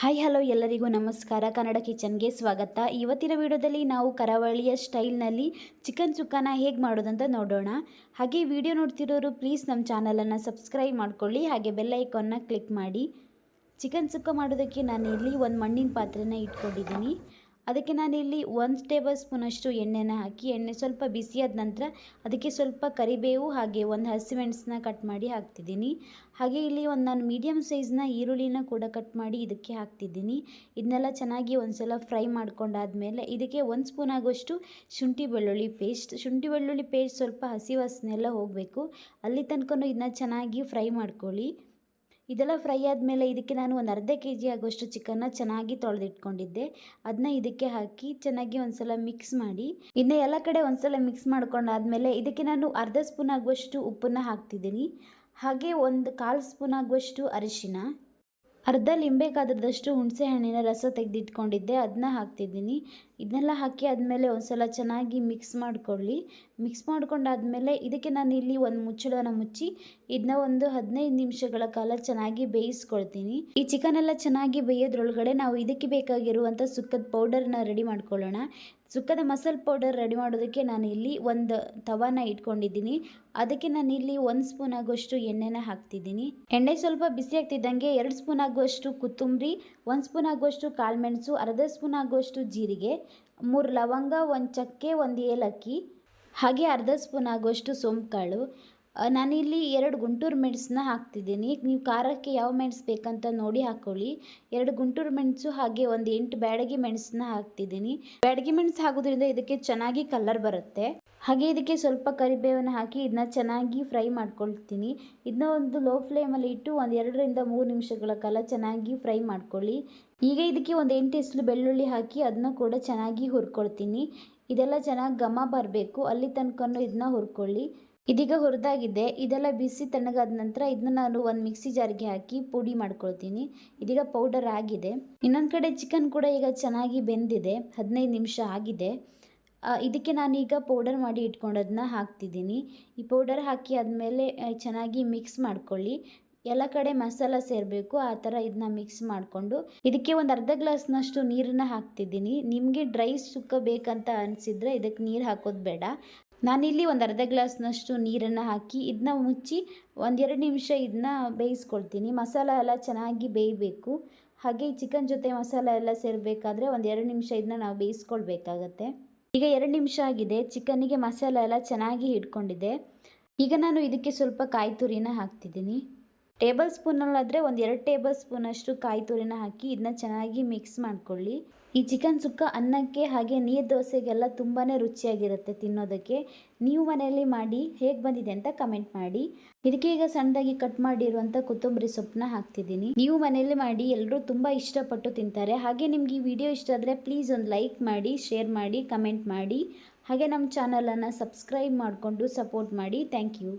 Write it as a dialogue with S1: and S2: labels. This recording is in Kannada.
S1: ಹಾಯ್ ಹಲೋ ಎಲ್ಲರಿಗೂ ನಮಸ್ಕಾರ. ಕನ್ನಡ ಕಿಚನ್ಗೆ ಸ್ವಾಗತ. ಇವತ್ತಿನ ವಿಡಿಯೋದಲ್ಲಿ ನಾವು ಕರಾವಳಿಯ ಸ್ಟೈಲ್ನಲ್ಲಿ ಚಿಕನ್ ಸುಕ್ಕನ ಹೇಗೆ ಮಾಡೋದಂತ ನೋಡೋಣ. ಹಾಗೆ ವಿಡಿಯೋ ನೋಡ್ತಿರೋರು ಪ್ಲೀಸ್ ನಮ್ಮ ಚಾನಲನ್ನು ಸಬ್ಸ್ಕ್ರೈಬ್ ಮಾಡ್ಕೊಳ್ಳಿ, ಹಾಗೆ ಬೆಲ್ ಐಕಾನ್ನ ಕ್ಲಿಕ್ ಮಾಡಿ. ಚಿಕನ್ ಸುಕ್ಕ ಮಾಡೋದಕ್ಕೆ ನಾನಿಲ್ಲಿ ಒಂದು ಮಣ್ಣಿನ ಪಾತ್ರೆನ ಇಟ್ಕೊಂಡಿದ್ದೀನಿ. ಅದಕ್ಕೆ ನಾನಿಲ್ಲಿ 1 ಟೇಬಲ್ ಸ್ಪೂನಷ್ಟು ಎಣ್ಣೆನ ಹಾಕಿ, ಎಣ್ಣೆ ಸ್ವಲ್ಪ ಬಿಸಿಯಾದ ನಂತರ ಅದಕ್ಕೆ ಸ್ವಲ್ಪ ಕರಿಬೇವು ಹಾಗೆ ಒಂದು ಹಸಿಮೆಣಸನ್ನ ಕಟ್ ಮಾಡಿ ಹಾಕ್ತಿದ್ದೀನಿ. ಹಾಗೆ ಇಲ್ಲಿ ನಾನು ಮೀಡಿಯಮ್ ಸೈಜ್ನ ಈರುಳ್ಳಿನ ಕೂಡ ಕಟ್ ಮಾಡಿ ಇದಕ್ಕೆ ಹಾಕ್ತಿದ್ದೀನಿ. ಇದನ್ನೆಲ್ಲ ಚೆನ್ನಾಗಿ ಒಂದ್ಸಲ ಫ್ರೈ ಮಾಡ್ಕೊಂಡಾದ್ಮೇಲೆ ಇದಕ್ಕೆ 1 ಸ್ಪೂನ್ ಆಗುವಷ್ಟು ಶುಂಠಿ ಬೆಳ್ಳುಳ್ಳಿ ಪೇಸ್ಟ್ ಸ್ವಲ್ಪ ಹಸಿ ವಾಸನೆ ಎಲ್ಲ ಹೋಗಬೇಕು, ಅಲ್ಲಿ ತನಕ ಇದನ್ನ ಚೆನ್ನಾಗಿ ಫ್ರೈ ಮಾಡ್ಕೊಳ್ಳಿ. ಇದೆಲ್ಲ ಫ್ರೈ ಆದಮೇಲೆ ಇದಕ್ಕೆ ನಾನು ಒಂದು ಅರ್ಧ ಕೆಜಿ ಆಗುವಷ್ಟು ಚಿಕನ್ನ ಚೆನ್ನಾಗಿ ತೊಳೆದಿಟ್ಕೊಂಡಿದ್ದೆ. ಅದನ್ನ ಇದಕ್ಕೆ ಹಾಕಿ ಚೆನ್ನಾಗಿ ಒಂದ್ಸಲ ಮಿಕ್ಸ್ ಮಾಡಿ, ಇನ್ನು ಎಲ್ಲ ಕಡೆ ಒಂದ್ಸಲ ಮಿಕ್ಸ್ ಮಾಡ್ಕೊಂಡಾದ್ಮೇಲೆ ಇದಕ್ಕೆ ನಾನು ಅರ್ಧ ಸ್ಪೂನ್ ಆಗುವಷ್ಟು ಉಪ್ಪನ್ನ ಹಾಕ್ತಿದ್ದೀನಿ. ಹಾಗೆ ಒಂದು 1/4 ಸ್ಪೂನ್ ಆಗುವಷ್ಟು ಅರಿಶಿನ, ಅರ್ಧ ಲಿಂಬೆ ಗಾತ್ರದಷ್ಟು ಹುಣಸೆ ಹಣ್ಣಿನ ರಸ ತೆಗೆದಿಟ್ಕೊಂಡಿದ್ದೆ, ಅದನ್ನ ಹಾಕ್ತಿದ್ದೀನಿ. ಇದನ್ನೆಲ್ಲ ಹಾಕಿ ಆದಮೇಲೆ ಒಂದ್ಸಲ ಚೆನ್ನಾಗಿ ಮಿಕ್ಸ್ ಮಾಡ್ಕೊಂಡಾದ್ಮೇಲೆ ಇದಕ್ಕೆ ನಾನು ಇಲ್ಲಿ ಒಂದು ಮುಚ್ಚಳನ ಮುಚ್ಚಿ ಇದನ್ನ ಒಂದು 15 ನಿಮಿಷಗಳ ಕಾಲ ಚೆನ್ನಾಗಿ ಬೇಯಿಸ್ಕೊಳ್ತೀನಿ. ಈ ಚಿಕನ್ ಎಲ್ಲ ಚೆನ್ನಾಗಿ ಬೇಯೋದ್ರೊಳಗಡೆ ನಾವು ಇದಕ್ಕೆ ಬೇಕಾಗಿರುವಂಥ ಸುಕ್ಕದ ಪೌಡರ್ನ ರೆಡಿ ಮಾಡ್ಕೊಳ್ಳೋಣ. ಸುಕ್ಕದ ಮಸಾಲೆ ಪೌಡರ್ ರೆಡಿ ಮಾಡೋದಕ್ಕೆ ನಾನು ಇಲ್ಲಿ ಒಂದು ತವಾನ ಇಟ್ಕೊಂಡಿದ್ದೀನಿ. ಅದಕ್ಕೆ ನಾನು ಇಲ್ಲಿ 1 ಸ್ಪೂನ್ ಆಗುವಷ್ಟು ಎಣ್ಣೆನ ಹಾಕ್ತಿದ್ದೀನಿ. ಎಣ್ಣೆ ಸ್ವಲ್ಪ ಬಿಸಿ ಆಗ್ತಿದ್ದಂಗೆ 2 ಸ್ಪೂನ್ ಆಗುವಷ್ಟು ಕೊತ್ತಂಬರಿ, 1 ಸ್ಪೂನ್ ಆಗುವಷ್ಟು ಕಾಳುಮೆಣಸು, ಅರ್ಧ ಸ್ಪೂನ್ ಆಗುವಷ್ಟು ಜೀರಿಗೆ, 3 ಲವಂಗ, 1 ಚಕ್ಕೆ, 1 ಏಲಕ್ಕಿ, ಹಾಗೆ ಅರ್ಧ ಸ್ಪೂನ್ ಆಗುವಷ್ಟು ಸೋಂಪು ಕಾಳು. ನಾನಿಲ್ಲಿ 2 ಗುಂಟೂರು ಮೆಣಸನ್ನ ಹಾಕ್ತಿದ್ದೀನಿ. ನೀವು ಖಾರಕ್ಕೆ ಯಾವ ಮೆಣಸು ಬೇಕಂತ ನೋಡಿ ಹಾಕ್ಕೊಳ್ಳಿ. 2 ಗುಂಟೂರು ಮೆಣಸು ಹಾಗೆ ಒಂದು 8 ಬ್ಯಾಡಗಿ ಮೆಣಸನ್ನ ಹಾಕ್ತಿದ್ದೀನಿ. ಬ್ಯಾಡಗಿ ಮೆಣಸು ಹಾಕೋದ್ರಿಂದ ಇದಕ್ಕೆ ಚೆನ್ನಾಗಿ ಕಲರ್ ಬರುತ್ತೆ. ಹಾಗೆ ಇದಕ್ಕೆ ಸ್ವಲ್ಪ ಕರಿಬೇವನ್ನ ಹಾಕಿ ಇದನ್ನ ಚೆನ್ನಾಗಿ ಫ್ರೈ ಮಾಡ್ಕೊಳ್ತೀನಿ. ಇದನ್ನ ಒಂದು ಲೋ ಫ್ಲೇಮಲ್ಲಿ ಇಟ್ಟು ಒಂದು 2 ರಿಂದ 3 ನಿಮಿಷಗಳ ಕಾಲ ಚೆನ್ನಾಗಿ ಫ್ರೈ ಮಾಡ್ಕೊಳ್ಳಿ. ಈಗ ಇದಕ್ಕೆ ಒಂದು 8 ಎಸಳು ಬೆಳ್ಳುಳ್ಳಿ ಹಾಕಿ ಅದನ್ನ ಕೂಡ ಚೆನ್ನಾಗಿ ಹುರ್ಕೊಳ್ತೀನಿ. ಇದೆಲ್ಲ ಚೆನ್ನಾಗಿ ಘಮ ಬರಬೇಕು, ಅಲ್ಲಿ ತನಕ ಇದನ್ನ ಹುರ್ಕೊಳ್ಳಿ. ಇದೀಗ ಹುರಿದಾಗಿದೆ. ಇದೆಲ್ಲ ಬಿಸಿ ತಣ್ಣಗಾದ ನಂತರ ಇದನ್ನ ನಾನು ಒಂದು ಮಿಕ್ಸಿ ಜಾರ್ಗೆ ಹಾಕಿ ಪುಡಿ ಮಾಡ್ಕೊಳ್ತೀನಿ. ಇದೀಗ ಪೌಡರ್ ಆಗಿದೆ. ಇನ್ನೊಂದು ಕಡೆ ಚಿಕನ್ ಕೂಡ ಈಗ ಚೆನ್ನಾಗಿ ಬೆಂದಿದೆ, 15 ನಿಮಿಷ ಆಗಿದೆ. ಇದಕ್ಕೆ ನಾನೀಗ ಪೌಡರ್ ಮಾಡಿ ಇಟ್ಕೊಂಡದನ್ನ ಹಾಕ್ತಿದ್ದೀನಿ. ಈ ಪೌಡರ್ ಹಾಕಿ ಆದಮೇಲೆ ಚೆನ್ನಾಗಿ ಮಿಕ್ಸ್ ಮಾಡ್ಕೊಳ್ಳಿ. ಎಲ್ಲ ಕಡೆ ಮಸಾಲ ಸೇರಬೇಕು, ಆ ಥರ ಇದನ್ನ ಮಿಕ್ಸ್ ಮಾಡಿಕೊಂಡು ಇದಕ್ಕೆ ಒಂದು ಅರ್ಧ ಗ್ಲಾಸ್ನಷ್ಟು ನೀರನ್ನು ಹಾಕ್ತಿದ್ದೀನಿ. ನಿಮಗೆ ಡ್ರೈ ಸುಕ್ಕ ಬೇಕಂತ ಅನಿಸಿದರೆ ಇದಕ್ಕೆ ನೀರು ಹಾಕೋದು ಬೇಡ. ನಾನಿಲ್ಲಿ ಒಂದು ಅರ್ಧ ಗ್ಲಾಸ್ನಷ್ಟು ನೀರನ್ನು ಹಾಕಿ ಇದನ್ನ ಮುಚ್ಚಿ 1-2 ನಿಮಿಷ ಇದನ್ನ ಬೇಯಿಸ್ಕೊಳ್ತೀನಿ. ಮಸಾಲ ಎಲ್ಲ ಚೆನ್ನಾಗಿ ಬೇಯಬೇಕು. ಹಾಗೆ ಈ ಚಿಕನ್ ಜೊತೆ ಮಸಾಲ ಎಲ್ಲ ಸೇರಬೇಕಾದ್ರೆ 1-2 ನಿಮಿಷ ಇದನ್ನ ನಾವು ಬೇಯಿಸ್ಕೊಳ್ಬೇಕಾಗತ್ತೆ. ಈಗ 2 ನಿಮಿಷ ಆಗಿದೆ. ಚಿಕನ್ನಿಗೆ ಮಸಾಲ ಎಲ್ಲ ಚೆನ್ನಾಗಿ ಹಿಡ್ಕೊಂಡಿದೆ. ಈಗ ನಾನು ಇದಕ್ಕೆ ಸ್ವಲ್ಪ ಕಾಯಿ ತುರಿನ ಹಾಕ್ತಿದ್ದೀನಿ. ಟೇಬಲ್ ಸ್ಪೂನಲ್ಲಾದರೆ 1-2 ಟೇಬಲ್ ಸ್ಪೂನಷ್ಟು ಕಾಯಿ ತುರಿನ ಹಾಕಿ ಇದನ್ನ ಚೆನ್ನಾಗಿ ಮಿಕ್ಸ್ ಮಾಡ್ಕೊಳ್ಳಿ. ಈ ಚಿಕನ್ ಸುಕ್ಕ ಅನ್ನಕ್ಕೆ ಹಾಗೆ ನೀರು ದೋಸೆಗೆಲ್ಲ ತುಂಬಾ ರುಚಿಯಾಗಿರುತ್ತೆ ತಿನ್ನೋದಕ್ಕೆ. ನೀವು ಮನೆಯಲ್ಲಿ ಮಾಡಿ ಹೇಗೆ ಬಂದಿದೆ ಅಂತ ಕಮೆಂಟ್ ಮಾಡಿ. ಇದಕ್ಕೆ ಈಗ ಸಣ್ಣದಾಗಿ ಕಟ್ ಮಾಡಿರುವಂಥ ಕೊತ್ತಂಬರಿ ಸೊಪ್ಪನ್ನ ಹಾಕ್ತಿದ್ದೀನಿ. ನೀವು ಮನೆಯಲ್ಲಿ ಮಾಡಿ, ಎಲ್ಲರೂ ತುಂಬ ಇಷ್ಟಪಟ್ಟು ತಿಂತಾರೆ. ಹಾಗೆ ನಿಮ್ಗೆ ಈ ವಿಡಿಯೋ ಇಷ್ಟ ಆದರೆ ಪ್ಲೀಸ್ ಒಂದು ಲೈಕ್ ಮಾಡಿ, ಶೇರ್ ಮಾಡಿ, ಕಮೆಂಟ್ ಮಾಡಿ. ಹಾಗೆ ನಮ್ಮ ಚಾನಲನ್ನು ಸಬ್ಸ್ಕ್ರೈಬ್ ಮಾಡಿಕೊಂಡು ಸಪೋರ್ಟ್ ಮಾಡಿ. Thank you.